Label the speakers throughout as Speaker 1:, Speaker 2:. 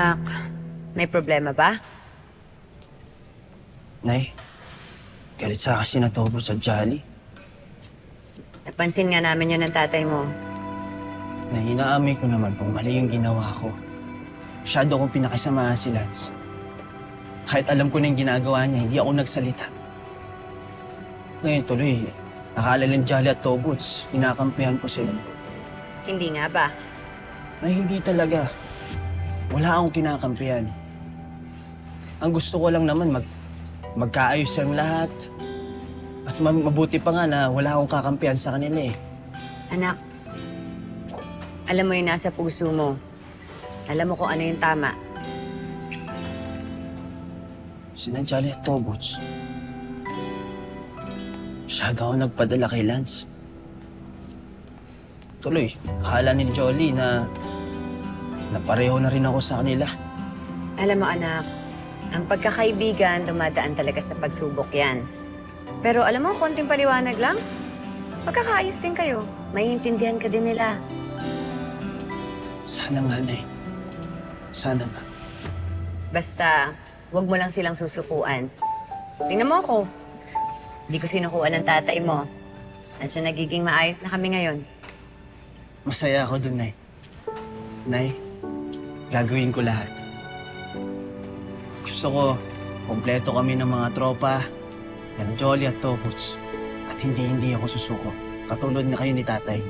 Speaker 1: Anak, may problema ba?
Speaker 2: Nay, galit sa kasi na Tobo sa Jolly.
Speaker 1: Napansin nga namin yun ng tatay mo.
Speaker 2: Nay, inaamin ko naman kung mali yung ginawa ko. Masyado akong pinakisamahan si Lance. Kahit alam ko na yung ginagawa niya, hindi ako nagsalita. Ngayon tuloy, akala ng Jolly at Tobots, kinakampihan ko sila.
Speaker 1: Hindi nga ba?
Speaker 2: Nay, hindi talaga. Wala akong kinakampihan. Ang gusto ko lang naman magkaayos ang lahat. Mas mabuti pa nga na wala akong kakampihan sa kanila eh.
Speaker 1: Anak, alam mo yung nasa puso mo. Alam mo kung ano yung tama.
Speaker 2: Sina Jolly at Tobots. Masyado ako nagpadala kay Lance. Tuloy, akala ni Jolly na pareho na rin ako sa kanila.
Speaker 1: Alam mo anak, ang pagkakaibigan dumadaan talaga sa pagsubok yan. Pero alam mo, konting paliwanag lang, magkakaayos din kayo. Maiintindihan ka din nila.
Speaker 2: Sana nga, Nay. Sana nga.
Speaker 1: Basta, wag mo lang silang susukuan. Tingnan mo ako. Hindi ko sinukuan ng tatay mo. At siya nagiging maayos na kami ngayon.
Speaker 2: Masaya ako dun, Nay. Nay, gagawin ko lahat. Gusto ko, kompleto kami ng mga tropa, ng Jolly at Tobots. At hindi ako susuko. Katulad na kayo ni tatay.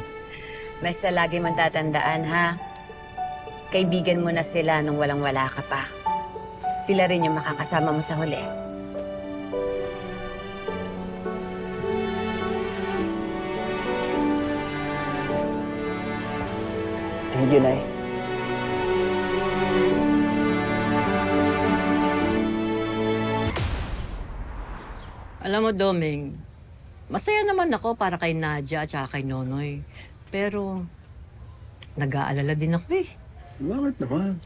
Speaker 1: Basta lagi mong tatandaan, ha? Kaibigan mo na sila nung walang-wala ka pa. Sila rin yung makakasama mo sa huli.
Speaker 2: Thank you, Nay.
Speaker 3: Alam mo, Doming, masaya naman ako para kay Nadia at saka kay Nonoy. Pero, nag-aalala din ako eh.
Speaker 4: Bakit naman?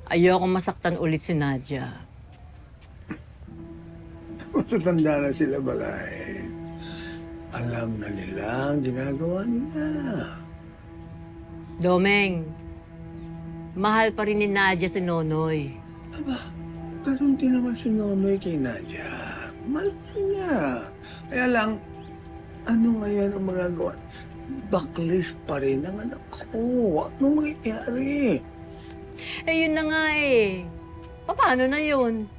Speaker 3: Ayoko masaktan ulit si Nadia.
Speaker 4: Matatanda na sila, Balay. Alam na nila ang ginagawa nila.
Speaker 3: Domeng, mahal pa rin ni Nadia si Nonoy.
Speaker 4: Aba, ganun din naman si Nonoy kay Nadia. Mahal pa rin niya. Kaya lang, ano ngayon ang magagawa? Backlist pa rin ang anak ko. Ano mangyayari?
Speaker 3: Eh, yun na nga eh. Paano na yun?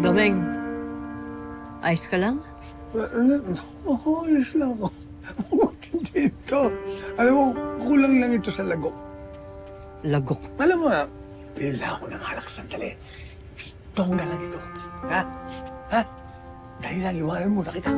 Speaker 3: Domeng, ayos ka lang?
Speaker 4: Oo, alis lang ako. Hindi ito. Alam mo, kulang lang ito sa lagok.
Speaker 3: Lagok.
Speaker 4: Alam mo nga, pila ako ng alak sandali. Tongga lang ito. Ha? Ha? Dahil lang, iwanan mo na kita.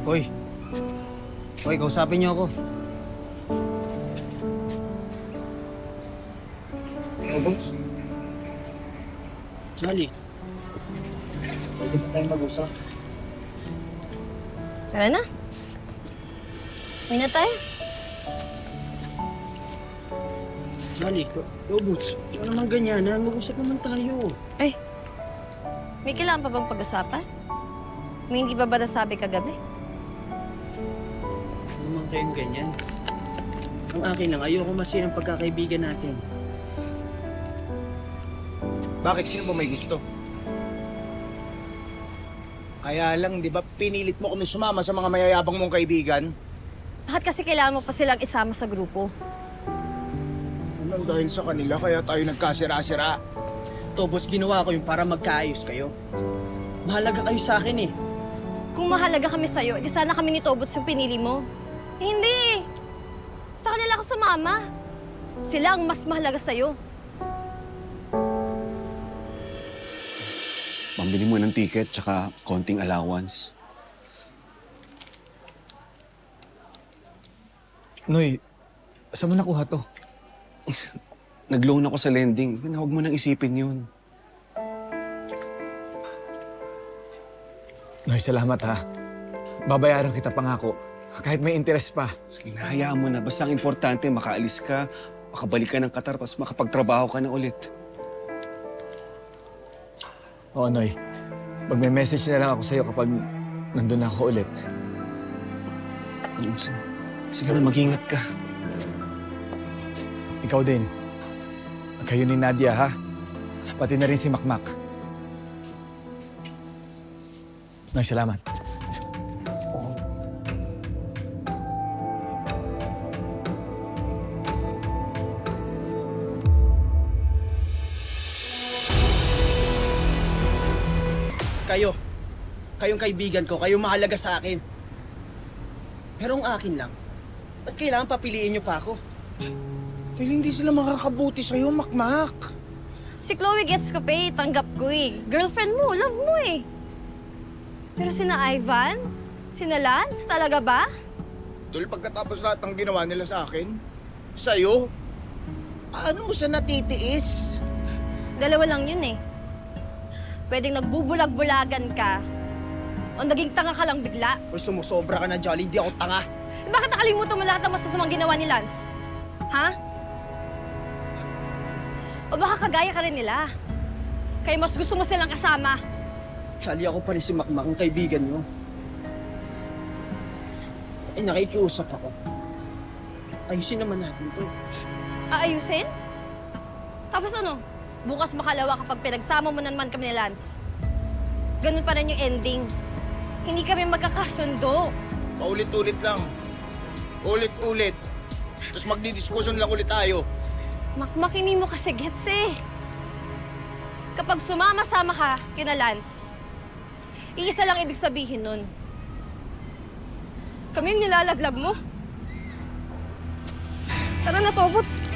Speaker 2: Hoy. Hoy, kausapin niyo ako. Tobots? Jolly. Pwede ba tayong mag-usap?
Speaker 5: Tara na. Uwi na tayo.
Speaker 2: Jolly, Tobots. Ikaw naman ganyan, ha? Mag-usap naman tayo.
Speaker 5: Ay, may kailangan pa bang pag-usapan? May hindi ba ba nasabi kagabi?
Speaker 2: Ano naman kayong ganyan? Ang akin lang, ayoko masira ang pagkakaibigan natin.
Speaker 6: Bakit? Sino ba may gusto? Kaya lang, di ba, pinilit mo kami sumama sa mga mayayabang mong kaibigan?
Speaker 5: Bakit kasi kailangan mo pa silang isama sa grupo?
Speaker 6: Nang dahil sa kanila, kaya tayo nagkasira-sira.
Speaker 2: Tobos, ginawa ko yung para magkaayos kayo. Mahalaga kayo sa akin eh.
Speaker 5: Kung mahalaga kami sa'yo, di sana kami ni Tobots yung pinili mo. Eh, hindi. Sa kanila ako sumama. Sila ang mas mahalaga sa'yo.
Speaker 7: Pambili mo ng ticket tsaka konting allowance.
Speaker 6: Noy, saan mo nakuha to?
Speaker 7: Nag-loan ako sa lending. Huwag mo nang isipin yun.
Speaker 6: Noy, salamat ha. Babayaran kita pangako. Kahit may interest pa.
Speaker 7: Sige, hayaan mo na. Basta ang importante, makaalis ka, makabalik ka ng Qatar, tapos makapagtrabaho ka na ulit.
Speaker 6: Oo, Noy. Magme-message na lang ako sa'yo kapag nandun na ako ulit.
Speaker 7: Sige na, mag-ingat ka.
Speaker 6: Ikaw din. Kayo ni Nadia, ha? Pati na rin si Makmak. Noy, salamat.
Speaker 2: Kayong kaibigan ko, kayong mahalaga sa akin. Pero ang akin lang, ba't kailangan papiliin niyo pa ako?
Speaker 4: Dahil hindi sila makakabuti sa'yo, Makmak.
Speaker 5: Si Chloe gets ko pa eh, tanggap ko eh. Girlfriend mo, love mo eh. Pero sina Ivan? Sina Lance? Talaga ba?
Speaker 4: Tol, pagkatapos lahat ng ginawa nila sa akin, sa'yo, paano mo siya natitiis?
Speaker 5: Dalawa lang yun eh. Pwedeng nagbubulag-bulagan ka o naging tanga ka lang bigla.
Speaker 2: O sumusobra ka na, Jolly, hindi ako tanga.
Speaker 5: Bakit nakalimutan mo lahat ng masasamang ginawa ni Lance? Ha? O baka kagaya ka rin nila? Kaya mas gusto mo silang kasama.
Speaker 2: Jolly, ako pa rin si Makmak, ang kaibigan niyo. Eh, nakikiusap ako. Ayusin naman natin to.
Speaker 5: Aayusin? Tapos ano? Bukas makalawa kapag pinagsama mo na naman kami ni Lance. Ganun pa rin yung ending. Hindi kami magkakasundo.
Speaker 4: Paulit-ulit lang. Ulit-ulit. Tapos magdidiskusyon lang ulit tayo.
Speaker 5: Makmak, hindi mo kasi gets eh. Kapag sumama-sama ka kina Lance, iisa lang ibig sabihin nun. Kami yung nilalaglag mo. Tara na, Tobots.